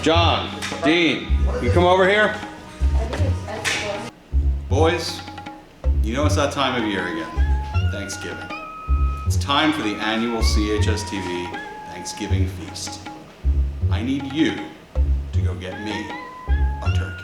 John, Dean, you come over here? Boys, you know it's that time of year again, Thanksgiving. It's time for the annual CHS TV Thanksgiving Feast. I need you to go get me a turkey.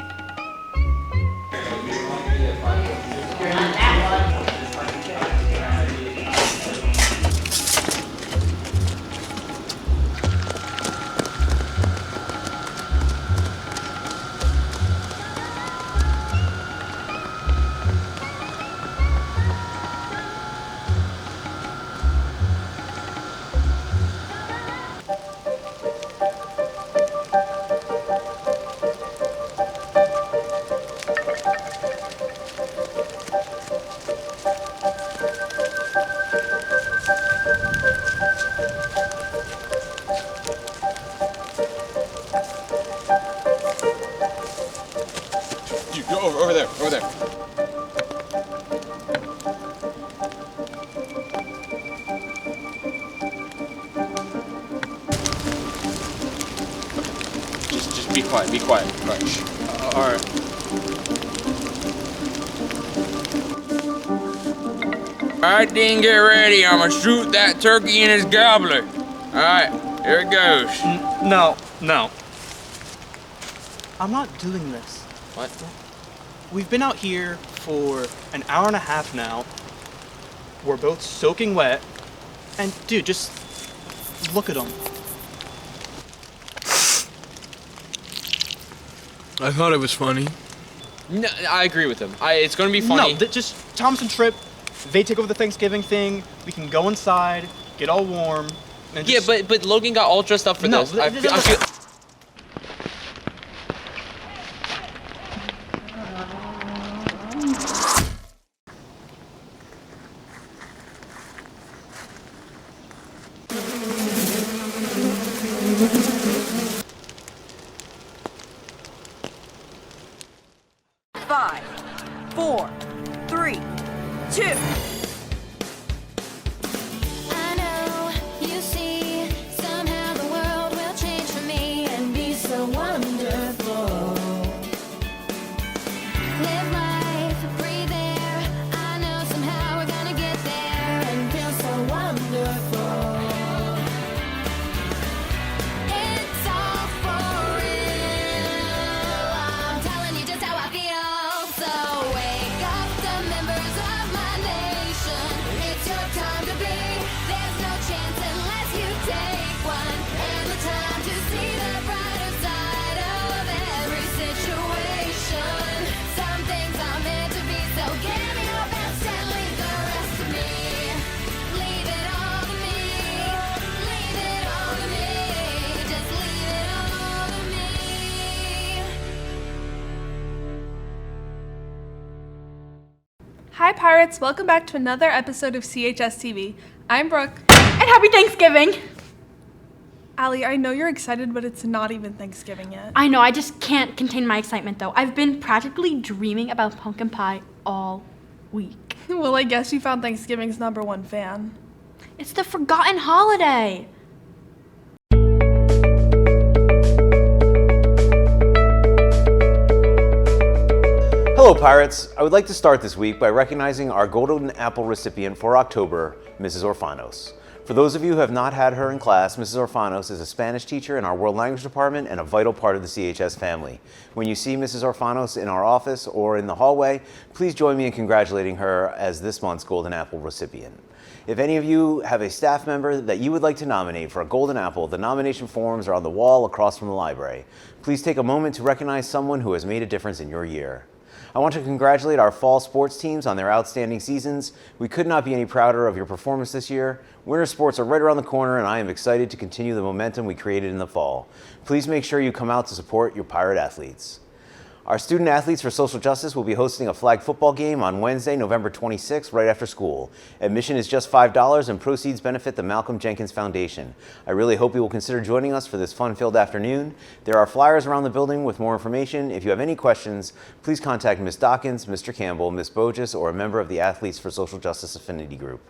You go over there, over there. Just be quiet, right. All right. All right, Dean, get ready. I'm gonna shoot that turkey in his gobbler. All right, here it goes. No. I'm not doing this. What? We've been out here for an hour and a half now. We're both soaking wet. And dude, just look at them. I thought it was funny. No, I agree with him. It's gonna be funny. No, just Thomas and Tripp, they take over the Thanksgiving thing. We can go inside, get all warm. And just... Yeah, but Logan got all dressed up for this. I feel... Five, 4, 3, 2. I know, you see, somehow the world will change for me and be so wonderful. Live life, breathe air, I know somehow we're gonna get there and feel so wonderful. It's all for real, I'm telling you just how I feel. So wake up the members of my nation, it's your time to be. There's no chance unless you take one, and the time to see the brighter side of every situation. Some things are meant to be, so give me your best and leave the rest to me. Leave it all to me, leave it all to me, just leave it all to me. Hi Pirates, welcome back to another episode of CHS TV. I'm Brooke. And happy Thanksgiving! Allie, I know you're excited, but it's not even Thanksgiving yet. I know, I just can't contain my excitement though. I've been practically dreaming about pumpkin pie all week. Well, I guess you found Thanksgiving's #1 fan. It's the forgotten holiday. Hello Pirates! I would like to start this week by recognizing our Golden Apple recipient for October, Mrs. Orfanos. For those of you who have not had her in class, Mrs. Orfanos is a Spanish teacher in our World Language Department and a vital part of the CHS family. When you see Mrs. Orfanos in our office or in the hallway, please join me in congratulating her as this month's Golden Apple recipient. If any of you have a staff member that you would like to nominate for a Golden Apple, the nomination forms are on the wall across from the library. Please take a moment to recognize someone who has made a difference in your year. I want to congratulate our fall sports teams on their outstanding seasons. We could not be any prouder of your performance this year. Winter sports are right around the corner, and I am excited to continue the momentum we created in the fall. Please make sure you come out to support your Pirate athletes. Our student athletes for social justice will be hosting a flag football game on Wednesday, November 26th, right after school. Admission is just $5 and proceeds benefit the Malcolm Jenkins Foundation. I really hope you will consider joining us for this fun-filled afternoon. There are flyers around the building with more information. If you have any questions, please contact Ms. Dawkins, Mr. Campbell, Ms. Bogus, or a member of the Athletes for Social Justice Affinity Group.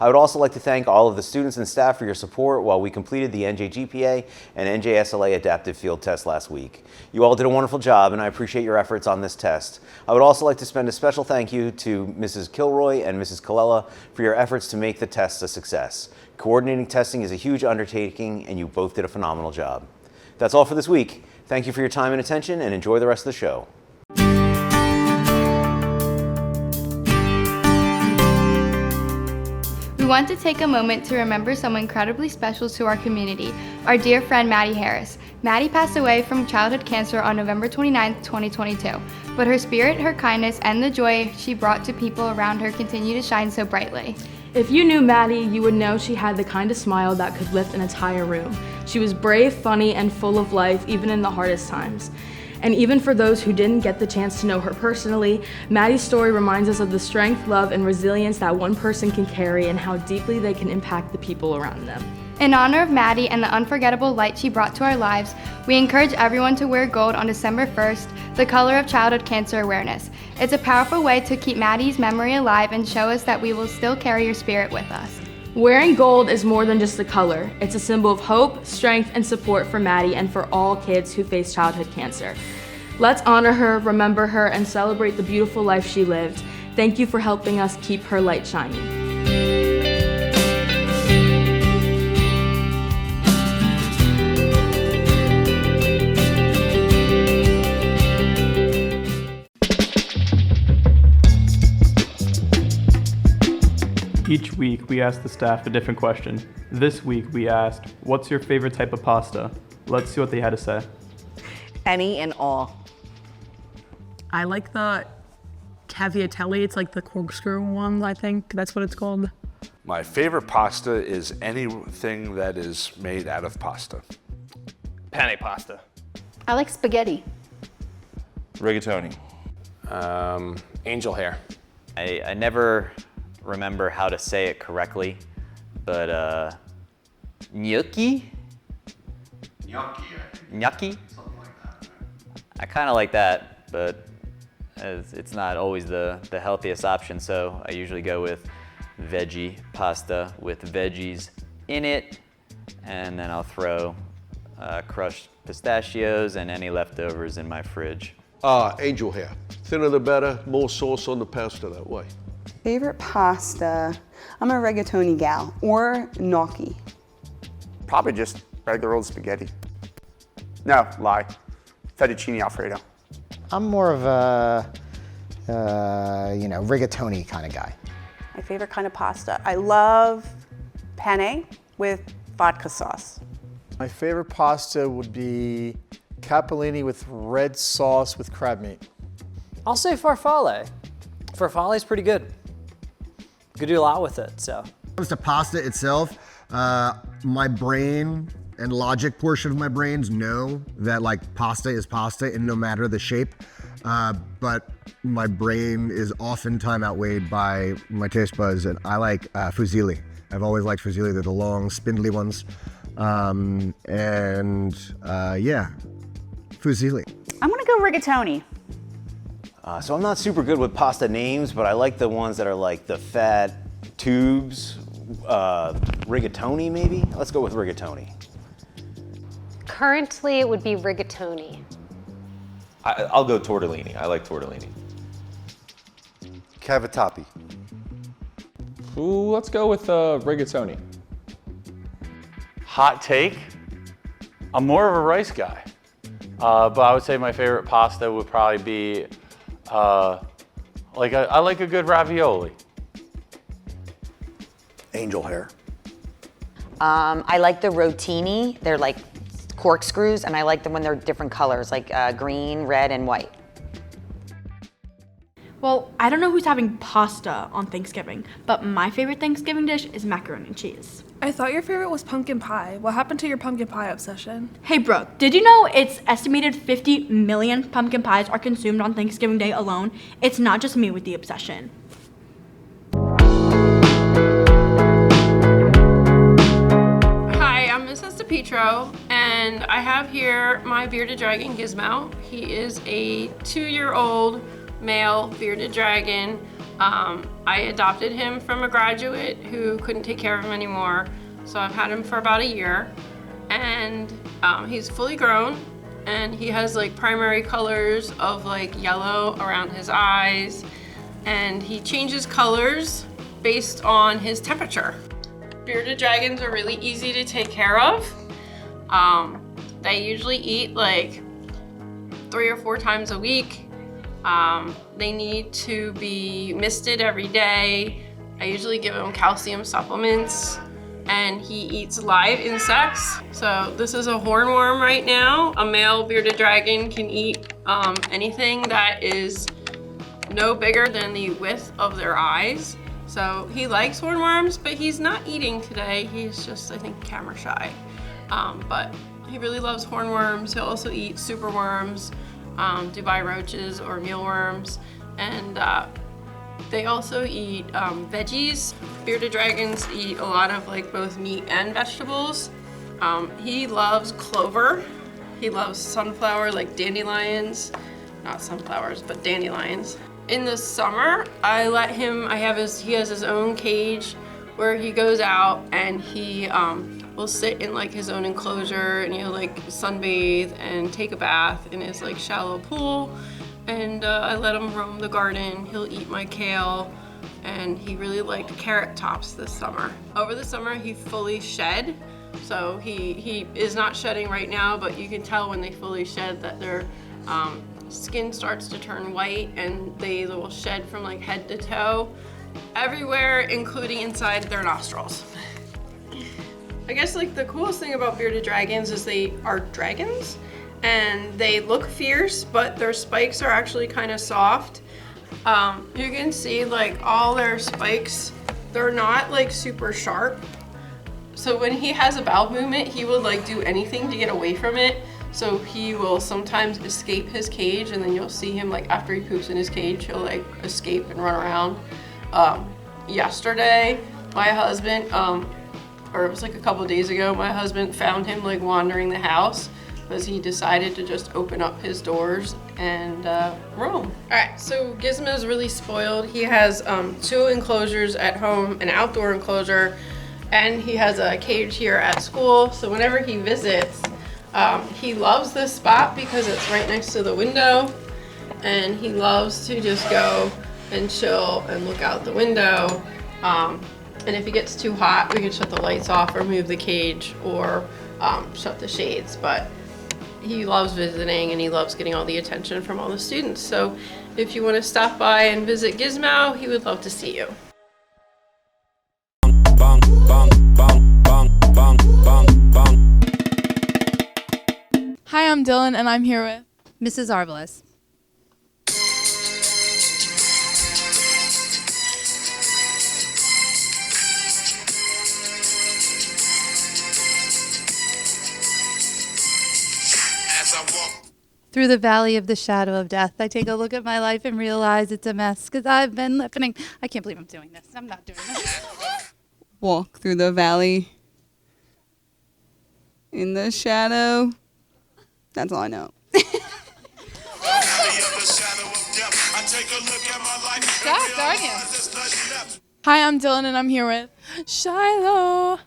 I would also like to thank all of the students and staff for your support while we completed the NJGPA and NJSLA adaptive field test last week. You all did a wonderful job, and I appreciate your efforts on this test. I would also like to spend a special thank you to Mrs. Kilroy and Mrs. Colella for your efforts to make the test a success. Coordinating testing is a huge undertaking, and you both did a phenomenal job. That's all for this week. Thank you for your time and attention, and enjoy the rest of the show. We want to take a moment to remember someone incredibly special to our community, our dear friend Maddie Harris. Maddie passed away from childhood cancer on November 29, 2022, but her spirit, her kindness, and the joy she brought to people around her continue to shine so brightly. If you knew Maddie, you would know she had the kind of smile that could lift an entire room. She was brave, funny, and full of life, even in the hardest times. And even for those who didn't get the chance to know her personally, Maddie's story reminds us of the strength, love, and resilience that one person can carry and how deeply they can impact the people around them. In honor of Maddie and the unforgettable light she brought to our lives, we encourage everyone to wear gold on December 1st, the color of childhood cancer awareness. It's a powerful way to keep Maddie's memory alive and show us that we will still carry your spirit with us. Wearing gold is more than just a color. It's a symbol of hope, strength, and support for Maddie and for all kids who face childhood cancer. Let's honor her, remember her, and celebrate the beautiful life she lived. Thank you for helping us keep her light shining. Each week, we ask the staff a different question. This week, we asked, what's your favorite type of pasta? Let's see what they had to say. Any and all. I like the tagliatelle. It's like the corkscrew one, I think. That's what it's called. My favorite pasta is anything that is made out of pasta. Penne pasta. I like spaghetti. Rigatoni. Angel hair. I never remember how to say it correctly, but gnocchi? Gnocchi? Something like that. I kind of like that, but it's not always the healthiest option, so I usually go with veggie pasta with veggies in it, and then I'll throw crushed pistachios and any leftovers in my fridge. Angel hair. Thinner the better, more sauce on the pasta that way. Favorite pasta? I'm a rigatoni gal, or gnocchi. Probably just regular old spaghetti. No, lie. Fettuccine Alfredo. I'm more of a, rigatoni kind of guy. My favorite kind of pasta. I love penne with vodka sauce. My favorite pasta would be capellini with red sauce with crab meat. I'll say farfalle. Farfalle is pretty good. You could do a lot with it, so. When it comes to pasta itself, my brain and logic portion of my brains know that pasta is pasta and no matter the shape, but my brain is oftentimes outweighed by my taste buds, and I like fusilli. I've always liked fusilli. They're the long, spindly ones. Fusilli. I'm gonna go rigatoni. So I'm not super good with pasta names, but I like the ones that are like the fat tubes. Rigatoni, maybe? Let's go with rigatoni. Currently, it would be rigatoni. I'll go tortellini. I like tortellini. Cavatappi. Ooh, let's go with rigatoni. Hot take, I'm more of a rice guy. But I would say my favorite pasta would probably be, I like a good ravioli. Angel hair. I like the rotini. They're like corkscrews, and I like them when they're different colors, like green, red, and white. Well, I don't know who's having pasta on Thanksgiving, but my favorite Thanksgiving dish is macaroni and cheese. I thought your favorite was pumpkin pie. What happened to your pumpkin pie obsession? Hey, Brooke, did you know it's estimated 50 million pumpkin pies are consumed on Thanksgiving Day alone? It's not just me with the obsession. Hi, I'm Mrs. DePietro, and I have here my bearded dragon Gizmo. He is a 2-year-old male bearded dragon. I adopted him from a graduate who couldn't take care of him anymore, so I've had him for about a year. And he's fully grown, and he has like primary colors of like yellow around his eyes, and he changes colors based on his temperature. Bearded dragons are really easy to take care of. They usually eat like 3 or 4 times a week. They need to be misted every day. I usually give him calcium supplements, and he eats live insects. So this is a hornworm right now. A male bearded dragon can eat anything that is no bigger than the width of their eyes. So he likes hornworms, but he's not eating today. He's just, I think, camera shy. But he really loves hornworms. He'll also eat superworms, Dubai roaches or mealworms, and they also eat veggies. Bearded dragons eat a lot of like both meat and vegetables. He loves clover. He loves sunflower, like dandelions, not sunflowers, but dandelions. In the summer, he has his own cage where he goes out and he will sit in like his own enclosure, and he'll like sunbathe and take a bath in his like shallow pool. And I let him roam the garden. He'll eat my kale, and he really liked carrot tops this summer. Over the summer, he fully shed. So he is not shedding right now, but you can tell when they fully shed that their skin starts to turn white, and they will shed from like head to toe, everywhere, including inside their nostrils. I guess like the coolest thing about bearded dragons is they are dragons, and they look fierce, but their spikes are actually kind of soft. You can see like all their spikes, they're not like super sharp. So when he has a bowel movement, he will like do anything to get away from it. So he will sometimes escape his cage, and then you'll see him like after he poops in his cage, he'll like escape and run around. Yesterday, my husband, or it was like a couple days ago, my husband found him like wandering the house because he decided to just open up his doors and roam. All right, so Gizmo is really spoiled. He has 2 enclosures at home, an outdoor enclosure, and he has a cage here at school. So whenever he visits, he loves this spot because it's right next to the window, and he loves to just go and chill and look out the window. And if it gets too hot, we can shut the lights off or move the cage or shut the shades. But he loves visiting, and he loves getting all the attention from all the students. So if you want to stop by and visit Gizmo, he would love to see you. Hi, I'm Dylan, and I'm here with Mrs. Arbalas. Through the valley of the shadow of death, I take a look at my life and realize it's a mess, because I've been living. I can't believe I'm doing this. I'm not doing this. Walk through the valley in the shadow. That's all I know. Hi, I'm Dylan, and I'm here with Shiloh.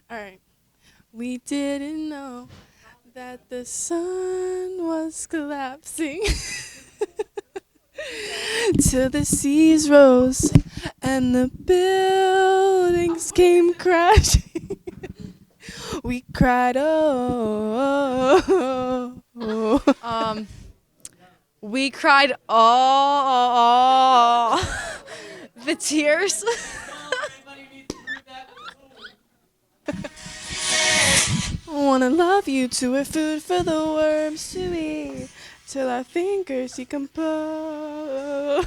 All right. We didn't know that the sun was collapsing till the seas rose and the buildings came crashing. We cried, oh, oh, oh. We cried all the tears. Wanna love you to a food for the worms to eat till our fingers decompose.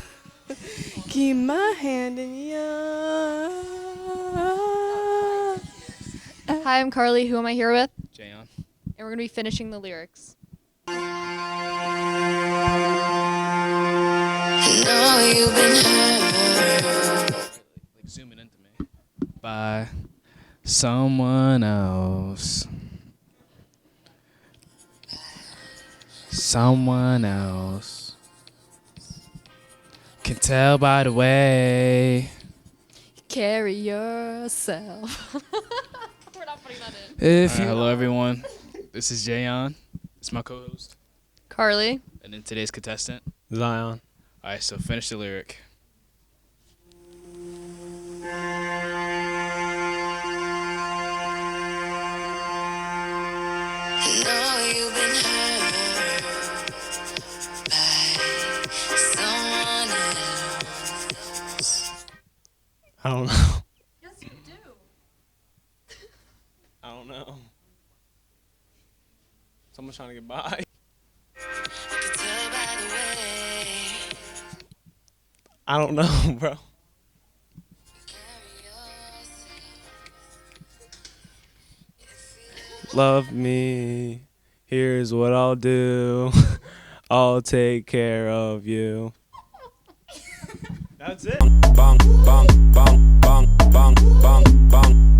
Keep my hand in yours. Hi, I'm Carly. Who am I here with? Jayon. And we're going to be finishing the lyrics. I know you've been hurt. Like zooming into me. By someone else. Someone else. Can tell by the way. Carry yourself. We're not putting that in. Hello, everyone. This is Jayon. It's my co-host. Carly. And then today's contestant. Zion. All right, so finish the lyric. I know you've been hurt by someone else. I don't know. Yes, you do. I don't know. Someone's trying to get by. I don't know, bro. Love me. Here's what I'll do. I'll take care of you. That's it. Bong, bong, bong, bong, bong, bong, bong.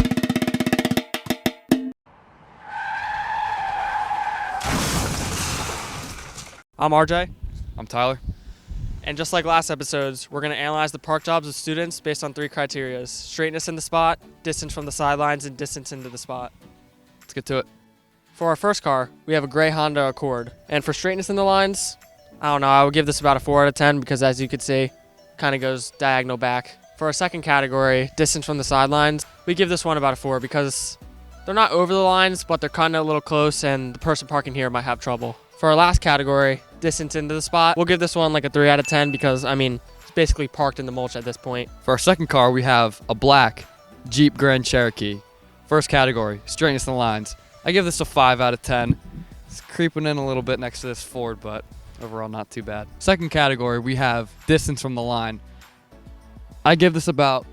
I'm RJ. I'm Tyler. And just like last episodes, we're going to analyze the park jobs of students based on 3 criteria: straightness in the spot, distance from the sidelines, and distance into the spot. Let's get to it. For our first car, we have a gray Honda Accord. And for straightness in the lines, I don't know, I would give this about a 4 out of 10 because as you can see, kind of goes diagonal back. For our second category, distance from the sidelines, we give this one about a 4 because they're not over the lines, but they're kind of a little close and the person parking here might have trouble. For our last category, distance into the spot, we'll give this one like a 3 out of 10 because, I mean, it's basically parked in the mulch at this point. For our second car, we have a black Jeep Grand Cherokee. First category, straightness in the lines. I give this a 5 out of 10. It's creeping in a little bit next to this Ford, but overall not too bad. Second category, we have distance from the line. I give this about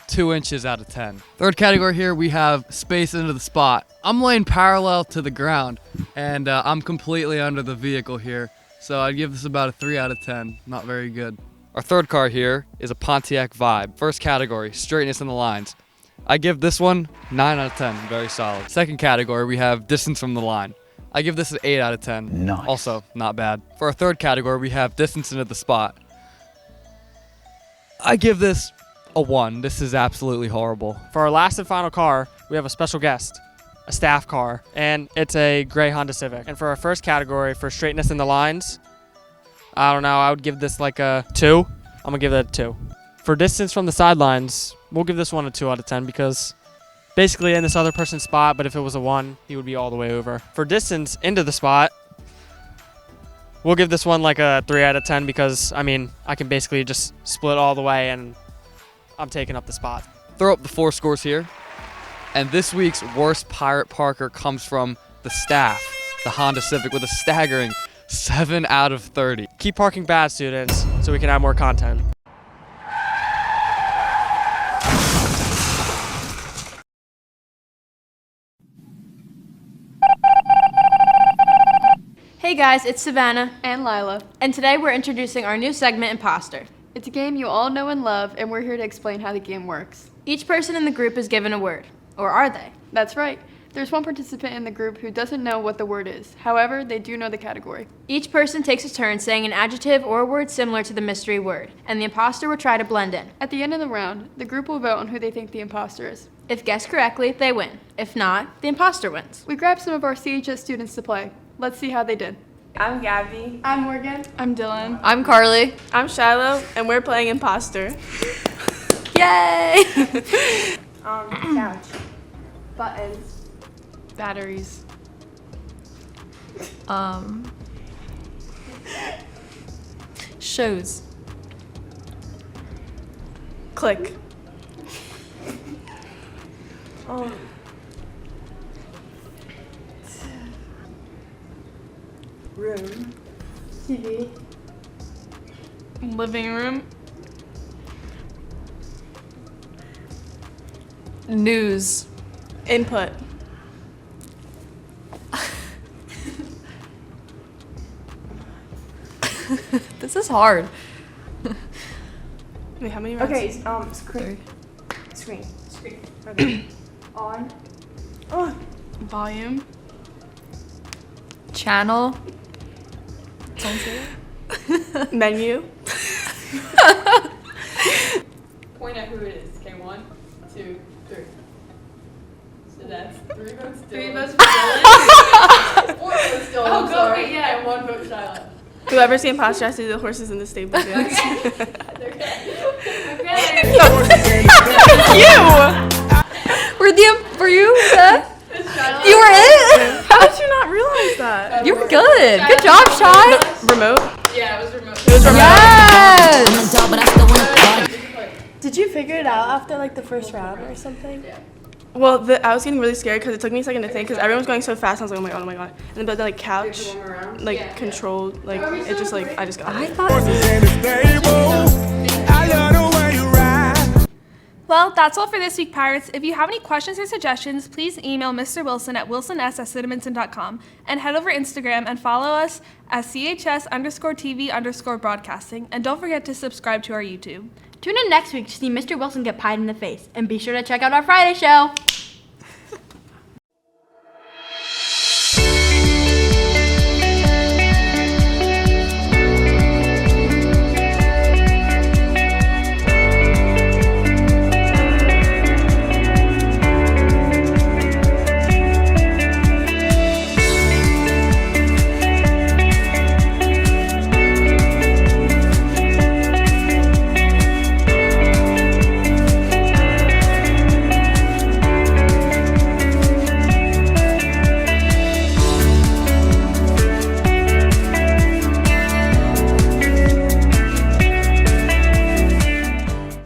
2 inches out of 10. Third category here, we have space into the spot. I'm laying parallel to the ground, and I'm completely under the vehicle here, so I'd give this about a 3 out of 10. Not very good. Our third car here is a Pontiac Vibe. First category, straightness in the lines. I give this one 9 out of 10, very solid. Second category, we have distance from the line. I give this an 8 out of 10. Nice. Also, not bad. For our third category, we have distance into the spot. I give this a 1. This is absolutely horrible. For our last and final car, we have a special guest, a staff car, and it's a gray Honda Civic. And for our first category, for straightness in the lines, I don't know, I would give this like a 2. I'm gonna give it a 2. For distance from the sidelines, we'll give this one a 2 out of 10 because basically in this other person's spot, but if it was a 1, he would be all the way over. For distance into the spot, we'll give this one like a 3 out of 10 because, I mean, I can basically just split all the way and I'm taking up the spot. Throw up the 4 scores here. And this week's worst pirate parker comes from the staff, the Honda Civic, with a staggering 7 out of 30. Keep parking bad, students, so we can have more content. Hey guys, it's Savannah. And Lila. And today we're introducing our new segment, Imposter. It's a game you all know and love, and we're here to explain how the game works. Each person in the group is given a word. Or are they? That's right. There's one participant in the group who doesn't know what the word is. However, they do know the category. Each person takes a turn saying an adjective or a word similar to the mystery word, and the imposter will try to blend in. At the end of the round, the group will vote on who they think the imposter is. If guessed correctly, they win. If not, the imposter wins. We grabbed some of our CHS students to play. Let's see how they did. I'm Gabby. I'm Morgan. I'm Dylan. I'm Carly. I'm Shiloh, and we're playing Imposter. Yay! Couch. Buttons. Batteries. Shows. Click. Oh. Room. TV. Living room. News. Input. This is hard. Wait, how many rounds? Okay, screen. Screen. Okay. On. Oh. Volume. Channel. Menu. Point at who it is. Okay, 1, 2, 3. So that's 3 votes Dylan. 3 votes for Dylan. 4 votes Dylan. Oh, go, wait, yeah, and 1 vote Shiloh. Whoever seen imposter has to do the horses in the stable dance. Were you that? You were it? How did you not realize that? You were good. Good job, Shy. Remote? Yeah, it was remote. It was remote. Yes. Did you figure it out after like the first round or something? Yeah. Well, I was getting really scared because it took me a second to think because everyone was going so fast. I was like, oh my god. And then like couch, like controlled, like it just like I just got. I thought. Well, that's all for this week, Pirates. If you have any questions or suggestions, please email Mr. Wilson at wilsons@cinnamonton.com and head over Instagram and follow us at CHS_TV_broadcasting. And don't forget to subscribe to our YouTube. Tune in next week to see Mr. Wilson get pied in the face. And be sure to check out our Friday show.